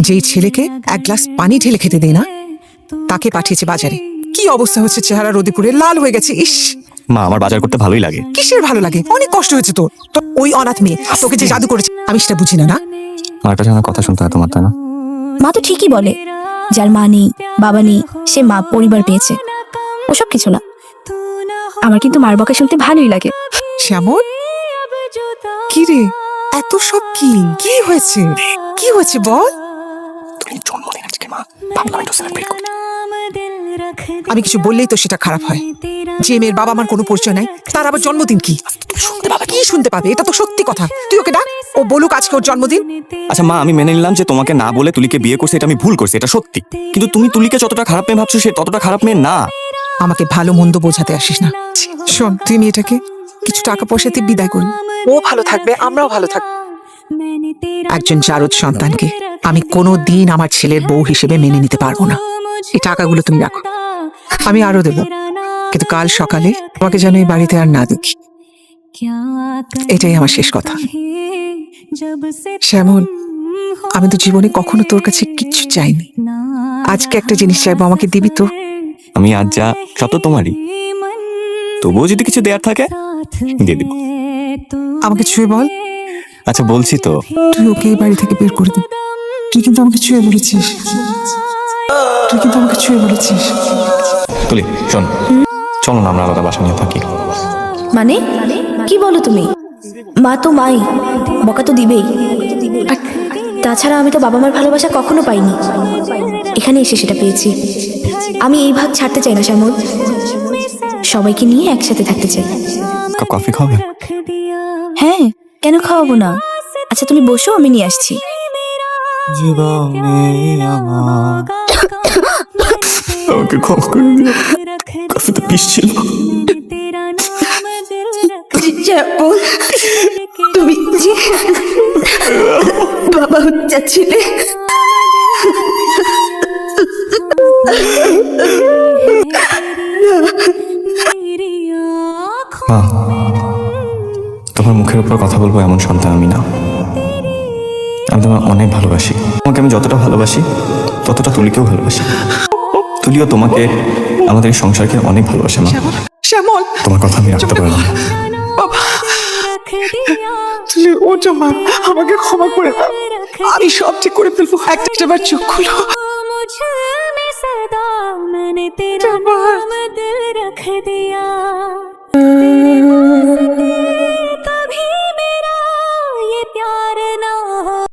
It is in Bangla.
যেই ছেলেকে এক গ্লাস পানি ঢেলে খেতে দেয় না, তাকে পাঠিয়েছে বাজারে। কি অবস্থা হচ্ছে, চেহারা রোদে পুড়ে লাল হয়ে গেছে। ইস মা, আমার বাজার করতে ভালোই লাগে। কিসের ভালো লাগে? অনেক কষ্ট হয়েছে তোর। তো ওই অনাথ মেয়ে তোকে যে জাদু করেছে, আমি সেটা বুঝি না। না আমার কাছে আমার কথা শুনতে হয় তোমার, তাই না? মা তো ঠিকই বলে, যার মা নেই বাবা নেই সে মা পরিবার পেয়েছে, ওসব কিছু না। আমার কিন্তু মার বকা শুনতে ভালোই লাগে। শ্যামল, কি রে এত সব কি? কি হয়েছে? কি হয়েছে বল। তুমি জন্মদিন আজকে মা, ভাবলাম একটু সেলিব্রেট করি। আমি কিছু বললেই তো সেটা খারাপ হয়। যে মেয়ের বাবা আমার কোনো পরিচয় নাই, তার আবার জন্মদিন কি? কি শুনতে পাবে? এটা তো সত্যি কথা। তুই ওকে ডাক, ও বলুক আজকে ওর জন্মদিন। আচ্ছা মা, আমি মেনে নিলাম যে তোমাকে না বলে তুলিকে বিয়ে করছে, এটা আমি ভুল করছি, এটা সত্যি। কিন্তু তুমি তুলিকে যতটা খারাপ মেয়ে ভাবছো, সে ততটা খারাপ মেয়ে না। আমাকে ভালো মন্দ বোঝাতে আসিস না। শোন, তুই মেয়েটাকে কিছু টাকা পয়সাতে বিদায় করবি, ও ভালো থাকবে, আমরাও ভালো থাকবো। একজন জারদ সন্তানকে আমি কোনো দিন আমার ছেলের বউ হিসেবে মেনে নিতে পারবো না। এই টাকাগুলো তুমি রাখো, আমি আরো দেবো, কিন্তু কাল সকালে তোমাকে যেন এই বাড়িতে আর না দেখি। এটাই আমার শেষ কথা। শ্যামল, আমি তো জীবনে কখনো তোর কাছে কিচ্ছু চাইনি। আজকে একটা জিনিস চাইবো, আমাকে দিবি তো? আমি আজ যা, সব তো তোমারই। তবুও যদি কিছু দেয়ার থাকে দিয়ে দিব। আমাকে ছুঁয়ে বল। আচ্ছা বলছি তো। তুই ওকে এই বাড়ি থেকে বের করে দিবি। তুই কিন্তু আমাকে ছুঁয়ে বলেছিস, তুই কিন্তু আমাকে ছুঁয়ে বলেছিস। তুলি শোন, চলো না আমরা আলাদা বাসা নিয়ে থাকি। মানে কি বলো তুমি? মা তো মাই, বকা তো দিবেই। আর তাছাড়া আমি তো বাবা মার ভালোবাসা কখনো পাইনি, এখানে এসে সেটা পেয়েছি। আমি এই ভাগ ছাড়তে চাই না শ্যামল, সবাইকে নিয়ে একসাথে থাকতে চাই। কাপ কফি খাবে? হ্যাঁ, কেন খাওয়াবো না? আচ্ছা তুমি বসো, আমি নিয়ে আসছি। আমাকে ক্ষমা করে দিও, কফিতে বিষ ছিল। তুমি বাবা যাচ্ছিলে। মা, তোমার মুখের উপর কথা বলবো এমন সন্তান আমি না। আমি তোমায় অনেক ভালোবাসি। তোমাকে আমি যতটা ভালোবাসি ততটা তুলিকেও ভালোবাসি। তুলিও তোমাকে, আমাদের এই সংসারকে অনেক ভালোবাসে মা। শ্যামল, তোমার কথা আমি রাখতে পারলাম না। বাবা তুই ওটা মা, আমাকে ক্ষমা করে দাও, আমি সব ঠিক করে ফেলবো। একটা বার চোখ খুলো। मैंने तेरा नाम दिल रख दिया।